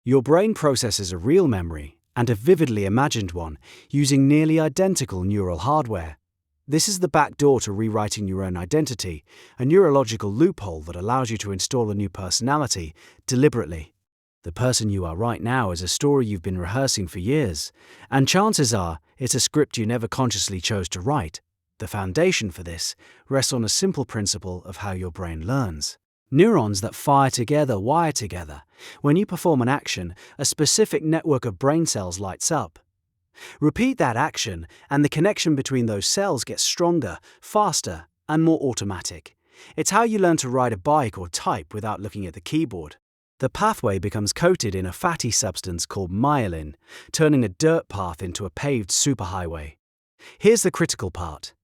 Your brain processes a real memory and a vividly imagined one using nearly identical neural hardware. This is the back door to rewriting your own identity, a neurological loophole that allows you to install a new personality deliberately. The person you are right now is a story you've been rehearsing for years, and chances are it's a script you never consciously chose to write. The foundation for this rests on a simple principle of how your brain learns. Neurons that fire together wire together. When you perform an action, a specific network of brain cells lights up. Repeat that action, and the connection between those cells gets stronger, faster, and more automatic. It's how you learn to ride a bike or type without looking at the keyboard. The pathway becomes coated in a fatty substance called myelin, turning a dirt path into a paved superhighway. Here's the critical part.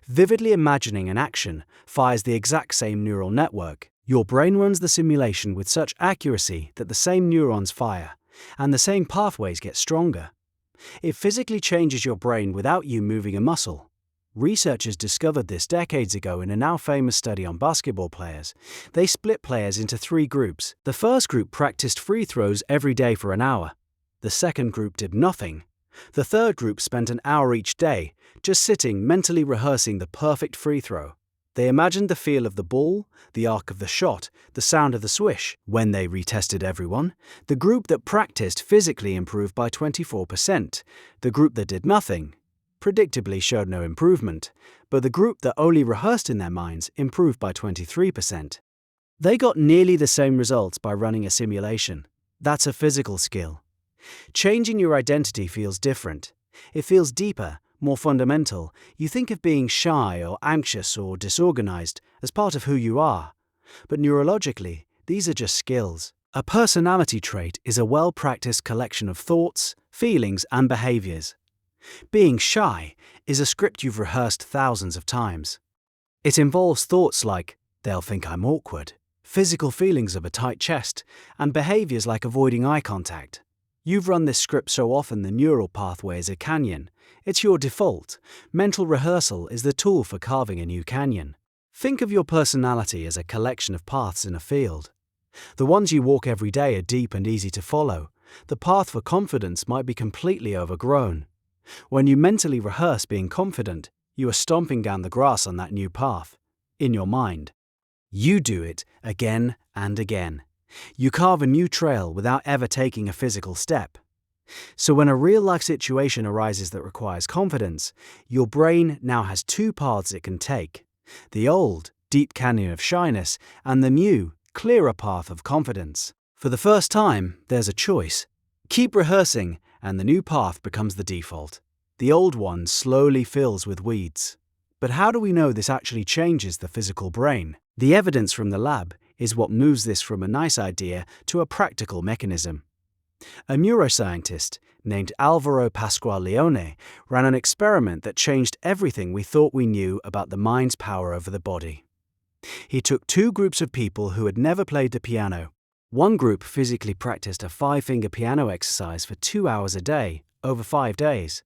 Vividly imagining an action fires the exact same neural network. Your brain runs the simulation with such accuracy that the same neurons fire, and the same pathways get stronger. It physically changes your brain without you moving a muscle. Researchers discovered this decades ago in a now famous study on basketball players. They split players into 3 groups. The first group practiced free throws every day for an hour. The second group did nothing. The third group spent an hour each day, just sitting mentally rehearsing the perfect free throw. They imagined the feel of the ball, the arc of the shot, the sound of the swish. When they retested everyone, the group that practiced physically improved by 24%. The group that did nothing predictably showed no improvement, but the group that only rehearsed in their minds improved by 23%. They got nearly the same results by running a simulation. That's a physical skill. Changing your identity feels different. It feels deeper, more fundamental. You think of being shy or anxious or disorganized as part of who you are. But neurologically, these are just skills. A personality trait is a well-practiced collection of thoughts, feelings, and behaviors. Being shy is a script you've rehearsed thousands of times. It involves thoughts like, "They'll think I'm awkward," physical feelings of a tight chest, and behaviors like avoiding eye contact. You've run this script so often the neural pathway is a canyon. It's your default. Mental rehearsal is the tool for carving a new canyon. Think of your personality as a collection of paths in a field. The ones you walk every day are deep and easy to follow. The path for confidence might be completely overgrown. When you mentally rehearse being confident, you are stomping down the grass on that new path, in your mind. You do it again and again. You carve a new trail without ever taking a physical step. So when a real-life situation arises that requires confidence, your brain now has 2 paths it can take. The old, deep canyon of shyness, and the new, clearer path of confidence. For the first time, there's a choice. Keep rehearsing, and the new path becomes the default. The old one slowly fills with weeds. But how do we know this actually changes the physical brain? The evidence from the lab is what moves this from a nice idea to a practical mechanism. A neuroscientist named Alvaro Pascual-Leone ran an experiment that changed everything we thought we knew about the mind's power over the body. He took 2 groups of people who had never played the piano. One group physically practiced a 5-finger piano exercise for 2 hours a day, over 5 days.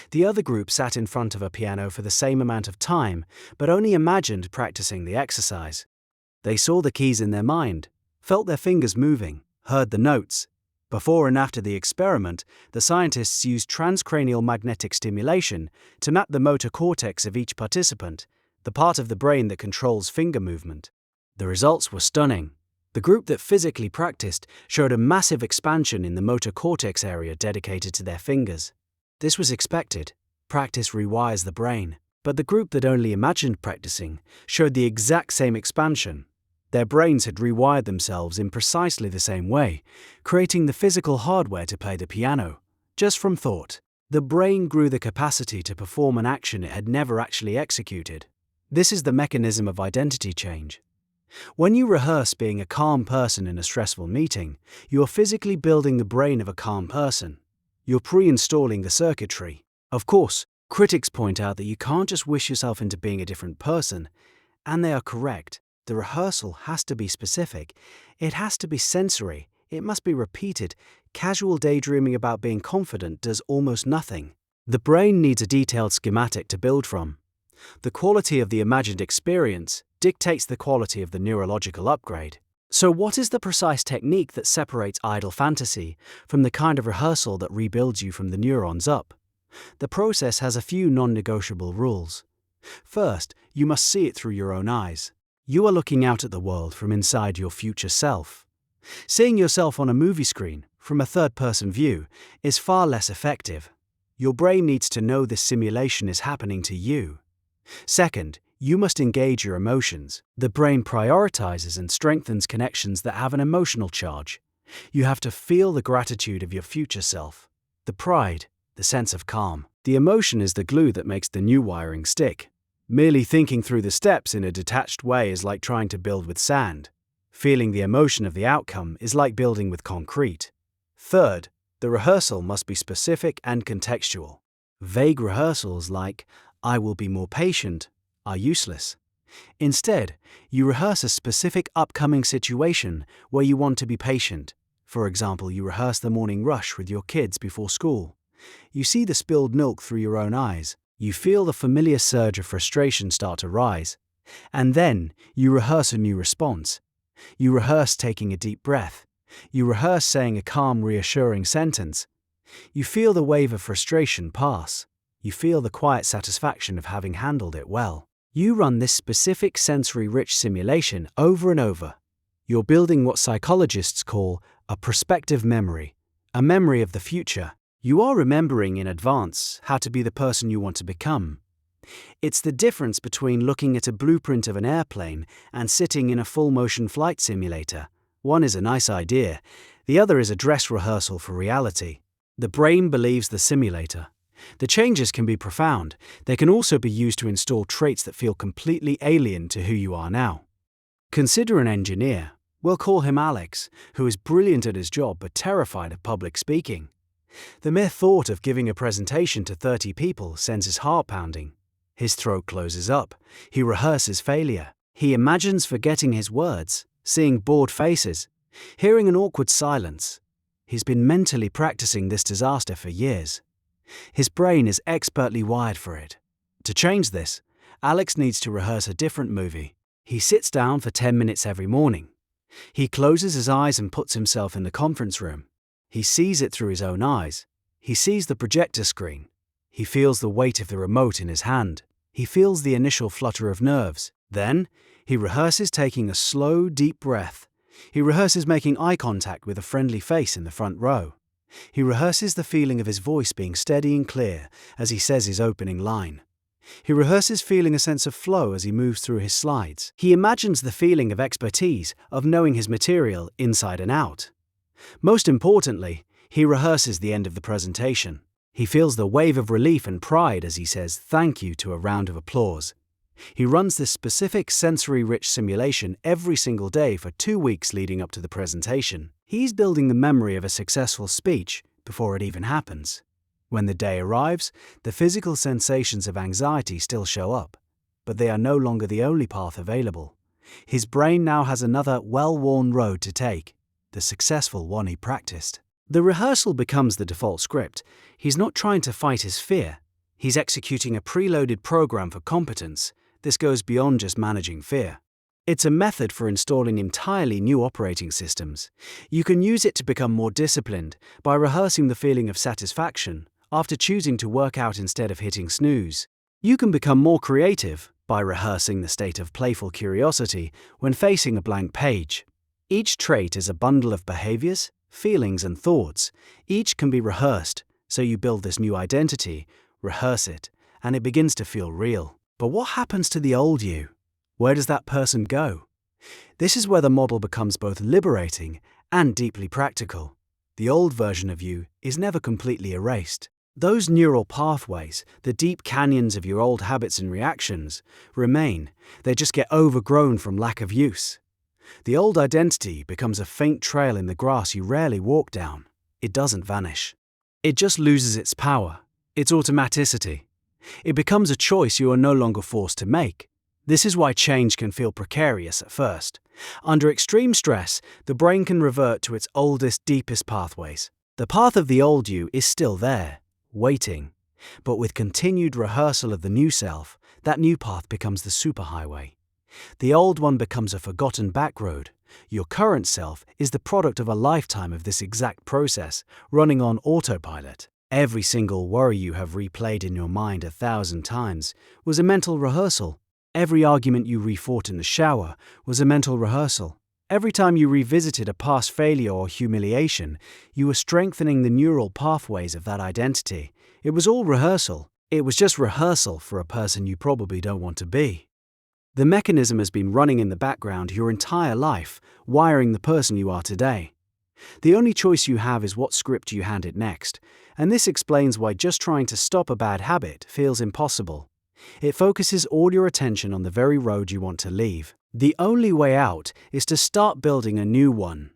The other group sat in front of a piano for the same amount of time, but only imagined practicing the exercise. They saw the keys in their mind, felt their fingers moving, heard the notes. Before and after the experiment, the scientists used transcranial magnetic stimulation to map the motor cortex of each participant, the part of the brain that controls finger movement. The results were stunning. The group that physically practiced showed a massive expansion in the motor cortex area dedicated to their fingers. This was expected. Practice rewires the brain. But the group that only imagined practicing showed the exact same expansion. Their brains had rewired themselves in precisely the same way, creating the physical hardware to play the piano, just from thought. The brain grew the capacity to perform an action it had never actually executed. This is the mechanism of identity change. When you rehearse being a calm person in a stressful meeting, you are physically building the brain of a calm person. You're pre-installing the circuitry. Of course, critics point out that you can't just wish yourself into being a different person, and they are correct. The rehearsal has to be specific. It has to be sensory. It must be repeated. Casual daydreaming about being confident does almost nothing. The brain needs a detailed schematic to build from. The quality of the imagined experience dictates the quality of the neurological upgrade. So what is the precise technique that separates idle fantasy from the kind of rehearsal that rebuilds you from the neurons up? The process has a few non-negotiable rules. First, you must see it through your own eyes. You are looking out at the world from inside your future self. Seeing yourself on a movie screen, from a third-person view, is far less effective. Your brain needs to know this simulation is happening to you. Second, you must engage your emotions. The brain prioritizes and strengthens connections that have an emotional charge. You have to feel the gratitude of your future self, the pride, the sense of calm. The emotion is the glue that makes the new wiring stick. Merely thinking through the steps in a detached way is like trying to build with sand. Feeling the emotion of the outcome is like building with concrete. Third, the rehearsal must be specific and contextual. Vague rehearsals like, "I will be more patient," are useless. Instead, you rehearse a specific upcoming situation where you want to be patient. For example, you rehearse the morning rush with your kids before school. You see the spilled milk through your own eyes. You feel the familiar surge of frustration start to rise. And then, you rehearse a new response. You rehearse taking a deep breath. You rehearse saying a calm, reassuring sentence. You feel the wave of frustration pass. You feel the quiet satisfaction of having handled it well. You run this specific sensory-rich simulation over and over. You're building what psychologists call a prospective memory, a memory of the future. You are remembering in advance how to be the person you want to become. It's the difference between looking at a blueprint of an airplane and sitting in a full-motion flight simulator. One is a nice idea, the other is a dress rehearsal for reality. The brain believes the simulator. The changes can be profound. They can also be used to install traits that feel completely alien to who you are now. Consider an engineer. We'll call him Alex, who is brilliant at his job but terrified of public speaking. The mere thought of giving a presentation to 30 people sends his heart pounding. His throat closes up. He rehearses failure. He imagines forgetting his words, seeing bored faces, hearing an awkward silence. He's been mentally practicing this disaster for years. His brain is expertly wired for it. To change this, Alex needs to rehearse a different movie. He sits down for 10 minutes every morning. He closes his eyes and puts himself in the conference room. He sees it through his own eyes. He sees the projector screen. He feels the weight of the remote in his hand. He feels the initial flutter of nerves. Then, he rehearses taking a slow, deep breath. He rehearses making eye contact with a friendly face in the front row. He rehearses the feeling of his voice being steady and clear as he says his opening line. He rehearses feeling a sense of flow as he moves through his slides. He imagines the feeling of expertise, of knowing his material inside and out. Most importantly, he rehearses the end of the presentation. He feels the wave of relief and pride as he says thank you to a round of applause. He runs this specific sensory-rich simulation every single day for 2 weeks leading up to the presentation. He's building the memory of a successful speech before it even happens. When the day arrives, the physical sensations of anxiety still show up, but they are no longer the only path available. His brain now has another well-worn road to take, the successful one he practiced. The rehearsal becomes the default script. He's not trying to fight his fear. He's executing a preloaded program for competence. This goes beyond just managing fear. It's a method for installing entirely new operating systems. You can use it to become more disciplined by rehearsing the feeling of satisfaction after choosing to work out instead of hitting snooze. You can become more creative by rehearsing the state of playful curiosity when facing a blank page. Each trait is a bundle of behaviors, feelings, and thoughts. Each can be rehearsed, so you build this new identity, rehearse it, and it begins to feel real. But what happens to the old you? Where does that person go? This is where the model becomes both liberating and deeply practical. The old version of you is never completely erased. Those neural pathways, the deep canyons of your old habits and reactions, remain. They just get overgrown from lack of use. The old identity becomes a faint trail in the grass you rarely walk down. It doesn't vanish. It just loses its power, its automaticity. It becomes a choice you are no longer forced to make. This is why change can feel precarious at first. Under extreme stress, the brain can revert to its oldest, deepest pathways. The path of the old you is still there, waiting. But with continued rehearsal of the new self, that new path becomes the superhighway. The old one becomes a forgotten backroad. Your current self is the product of a lifetime of this exact process, running on autopilot. Every single worry you have replayed in your mind 1,000 times was a mental rehearsal. Every argument you refought in the shower was a mental rehearsal. Every time you revisited a past failure or humiliation, you were strengthening the neural pathways of that identity. It was all rehearsal. It was just rehearsal for a person you probably don't want to be. The mechanism has been running in the background your entire life, wiring the person you are today. The only choice you have is what script you hand it next, and this explains why just trying to stop a bad habit feels impossible. It focuses all your attention on the very road you want to leave. The only way out is to start building a new one.